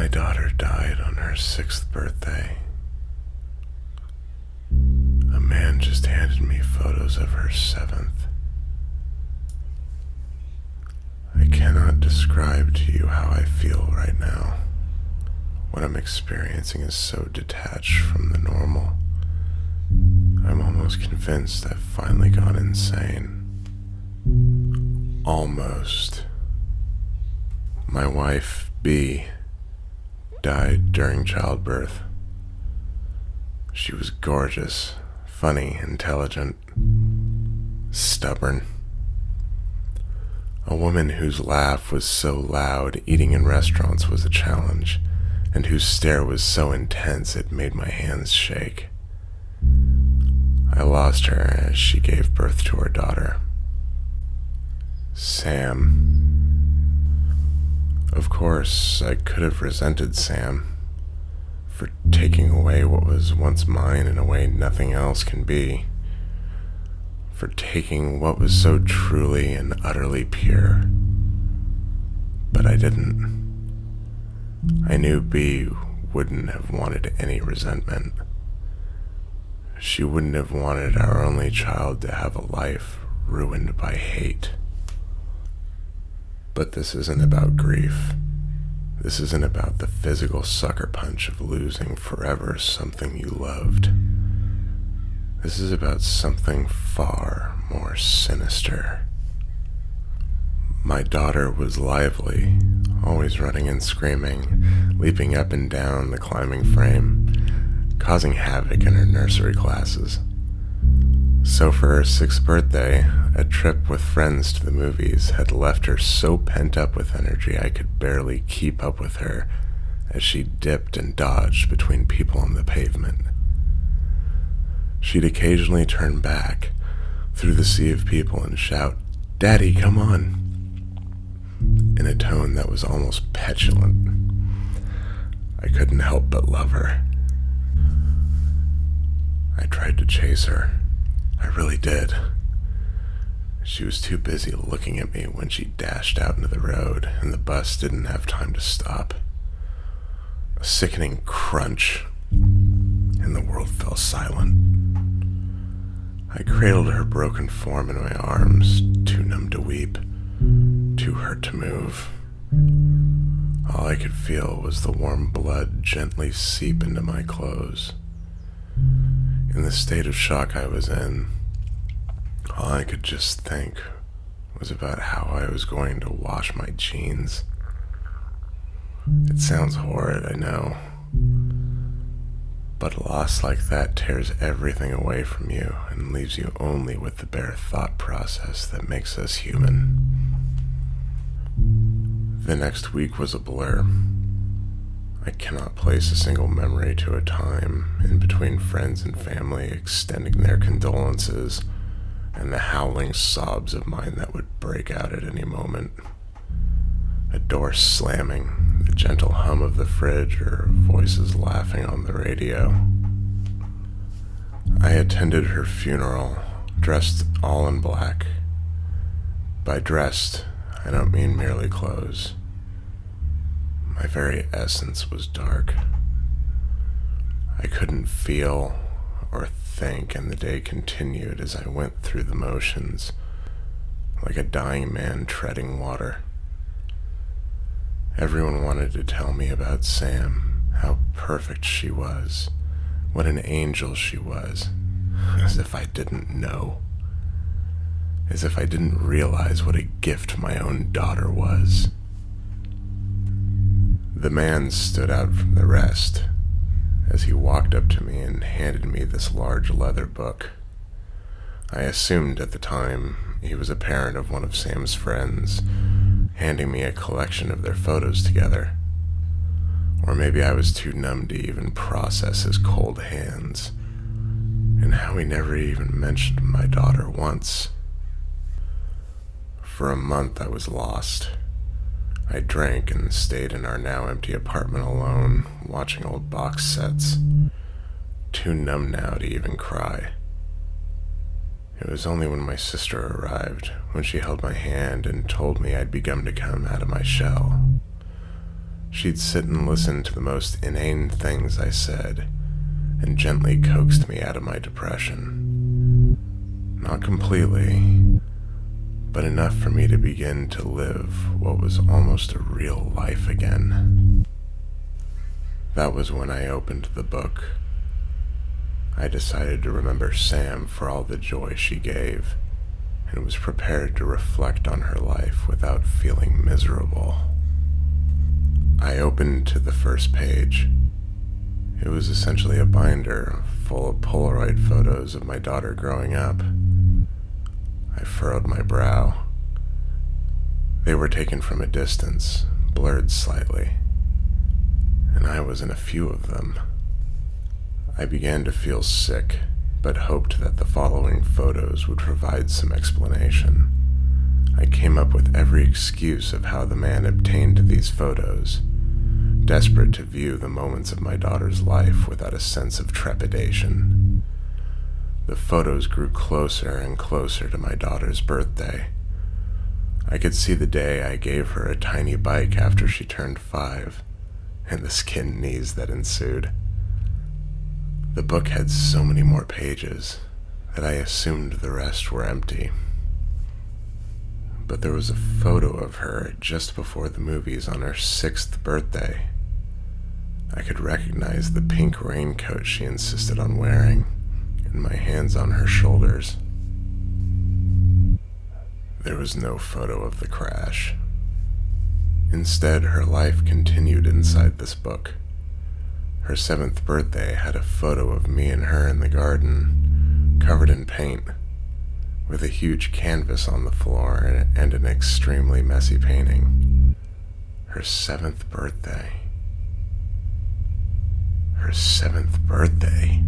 My daughter died on her 6th birthday. A man just handed me photos of her 7th. I cannot describe to you how I feel right now. What I'm experiencing is so detached from the normal. I'm almost convinced I've finally gone insane. Almost. My wife, B, died during childbirth. She was gorgeous, funny, intelligent, stubborn. A woman whose laugh was so loud eating in restaurants was a challenge, and whose stare was so intense it made my hands shake. I lost her as she gave birth to our daughter, Sam. Of course, I could have resented Sam for taking away what was once mine in a way nothing else can be, for taking what was so truly and utterly pure. But I didn't. I knew B wouldn't have wanted any resentment. She wouldn't have wanted our only child to have a life ruined by hate. But this isn't about grief. This isn't about the physical sucker punch of losing forever something you loved. This is about something far more sinister. My daughter was lively, always running and screaming, leaping up and down the climbing frame, causing havoc in her nursery classes. So for her 6th birthday, a trip with friends to the movies had left her so pent up with energy I could barely keep up with her as she dipped and dodged between people on the pavement. She'd occasionally turn back through the sea of people and shout, "Daddy, come on," in a tone that was almost petulant. I couldn't help but love her. I tried to chase her. I really did. She was too busy looking at me when she dashed out into the road, and the bus didn't have time to stop. A sickening crunch, and the world fell silent. I cradled her broken form in my arms, too numb to weep, too hurt to move. All I could feel was the warm blood gently seep into my clothes. In the state of shock I was in, all I could just think was about how I was going to wash my jeans. It sounds horrid, I know, but a loss like that tears everything away from you and leaves you only with the bare thought process that makes us human. The next week was a blur. I cannot place a single memory to a time in between friends and family extending their condolences and the howling sobs of mine that would break out at any moment. A door slamming, the gentle hum of the fridge, or voices laughing on the radio. I attended her funeral, dressed all in black. By dressed, I don't mean merely clothes. My very essence was dark. I couldn't feel or think, and the day continued as I went through the motions, like a dying man treading water. Everyone wanted to tell me about Sam, how perfect she was, what an angel she was, as if I didn't know, as if I didn't realize what a gift my own daughter was. The man stood out from the rest as he walked up to me and handed me this large leather book. I assumed at the time he was a parent of one of Sam's friends, handing me a collection of their photos together. Or maybe I was too numb to even process his cold hands, and how he never even mentioned my daughter once. For a month I was lost. I drank and stayed in our now empty apartment alone, watching old box sets, too numb now to even cry. It was only when my sister arrived, when she held my hand and told me I'd begun to come out of my shell, She'd sit and listen to the most inane things I said, and gently coaxed me out of my depression. Not completely, but enough for me to begin to live what was almost a real life again. That was when I opened the book. I decided to remember Sam for all the joy she gave, and was prepared to reflect on her life without feeling miserable. I opened to the first page. It was essentially a binder full of Polaroid photos of my daughter growing up. I furrowed my brow. They were taken from a distance, blurred slightly, and I was in a few of them. I began to feel sick, but hoped that the following photos would provide some explanation. I came up with every excuse of how the man obtained these photos, desperate to view the moments of my daughter's life without a sense of trepidation. The photos grew closer and closer to my daughter's birthday. I could see the day I gave her a tiny bike after she turned 5, and the skinned knees that ensued. The book had so many more pages that I assumed the rest were empty. But there was a photo of her just before the movies on her 6th birthday. I could recognize the pink raincoat she insisted on wearing, and my hands on her shoulders. There was no photo of the crash. Instead, her life continued inside this book. Her 7th birthday had a photo of me and her in the garden, covered in paint, with a huge canvas on the floor and an extremely messy painting. Her 7th birthday. Her 7th birthday.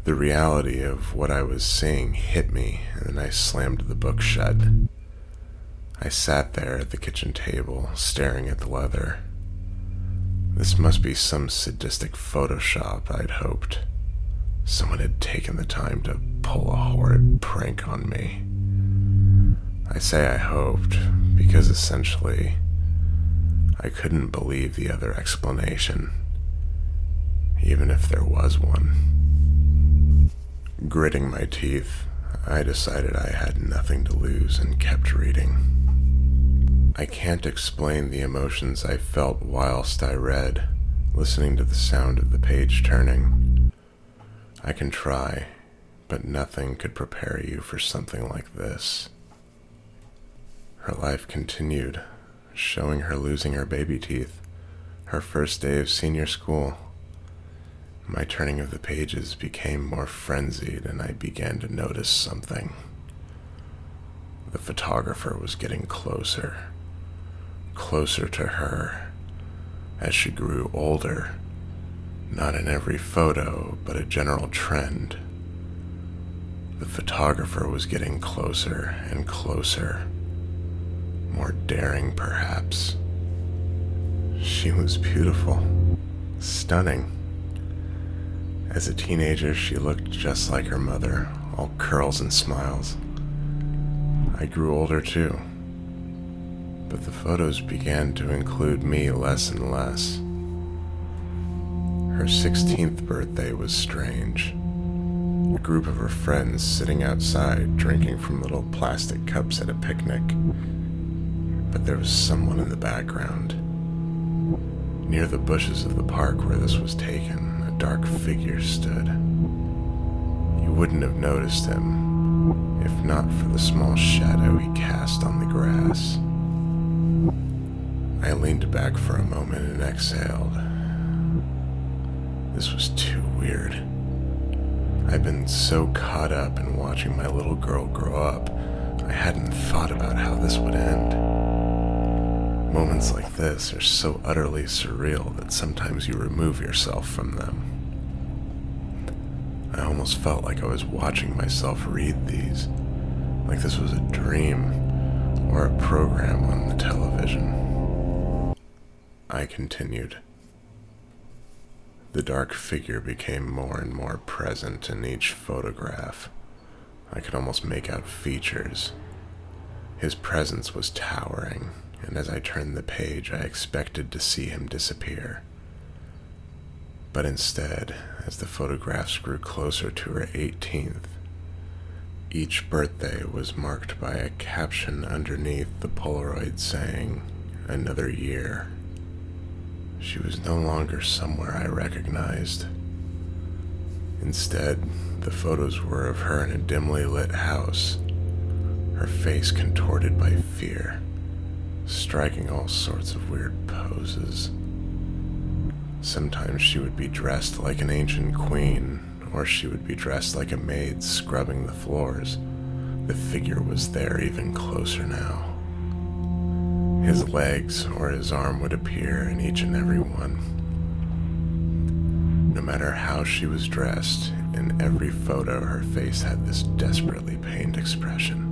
The reality of what I was seeing hit me, and I slammed the book shut. I sat there at the kitchen table, staring at the leather. This must be some sadistic Photoshop, I'd hoped. Someone had taken the time to pull a horrid prank on me. I say I hoped, because essentially, I couldn't believe the other explanation, even if there was one. Gritting my teeth, I decided I had nothing to lose and kept reading. I can't explain the emotions I felt whilst I read, listening to the sound of the page turning. I can try, but nothing could prepare you for something like this. Her life continued, showing her losing her baby teeth, her first day of senior school. My turning of the pages became more frenzied, and I began to notice something. The photographer was getting closer to her, as she grew older, not in every photo, but a general trend. The photographer was getting closer and closer, more daring perhaps. She was beautiful, stunning. As a teenager, she looked just like her mother, all curls and smiles. I grew older too, but the photos began to include me less and less. Her 16th birthday was strange. A group of her friends sitting outside drinking from little plastic cups at a picnic. But there was someone in the background. Near the bushes of the park where this was taken, a dark figure stood. You wouldn't have noticed him, if not for the small shadow he cast on the grass. I leaned back for a moment and exhaled. This was too weird. I'd been so caught up in watching my little girl grow up, I hadn't thought about how this would end. Moments like this are so utterly surreal that sometimes you remove yourself from them. I almost felt like I was watching myself read these, like this was a dream or a program on the television. I continued. The dark figure became more and more present in each photograph. I could almost make out features. His presence was towering, and as I turned the page, I expected to see him disappear. But instead, as the photographs grew closer to her 18th, each birthday was marked by a caption underneath the Polaroid saying, "Another year." She was no longer somewhere I recognized. Instead, the photos were of her in a dimly lit house, her face contorted by fear, striking all sorts of weird poses. Sometimes she would be dressed like an ancient queen, or she would be dressed like a maid scrubbing the floors. The figure was there even closer now. His legs or his arm would appear in each and every one. No matter how she was dressed, in every photo her face had this desperately pained expression.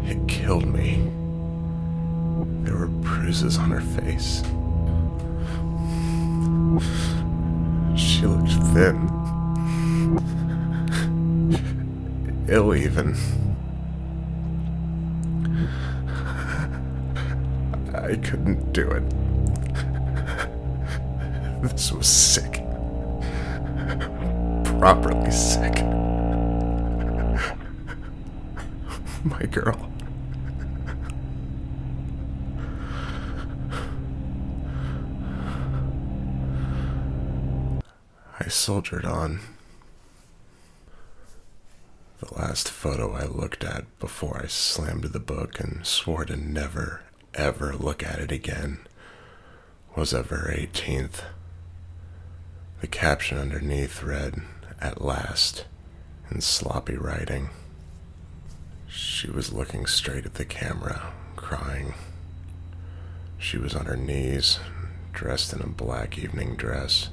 It killed me. There were bruises on her face. She looked thin. Ill even. I couldn't do it. This was sick. Properly sick. My girl. I soldiered on. The last photo I looked at before I slammed the book and swore to never, ever look at it again was of her 18th. The caption underneath read, "At last," in sloppy writing. She was looking straight at the camera, crying. She was on her knees, dressed in a black evening dress,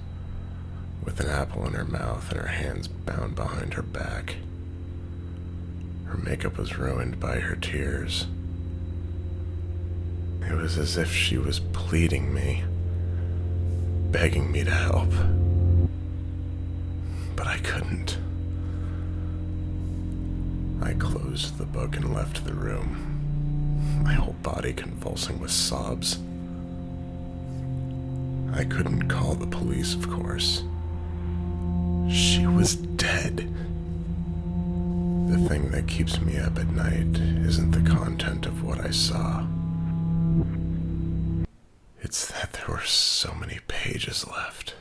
with an apple in her mouth and her hands bound behind her back. Her makeup was ruined by her tears. It was as if she was pleading me, begging me to help. But I couldn't. I closed the book and left the room, my whole body convulsing with sobs. I couldn't call the police, of course. She was dead. The thing that keeps me up at night isn't the content of what I saw. It's that there were so many pages left.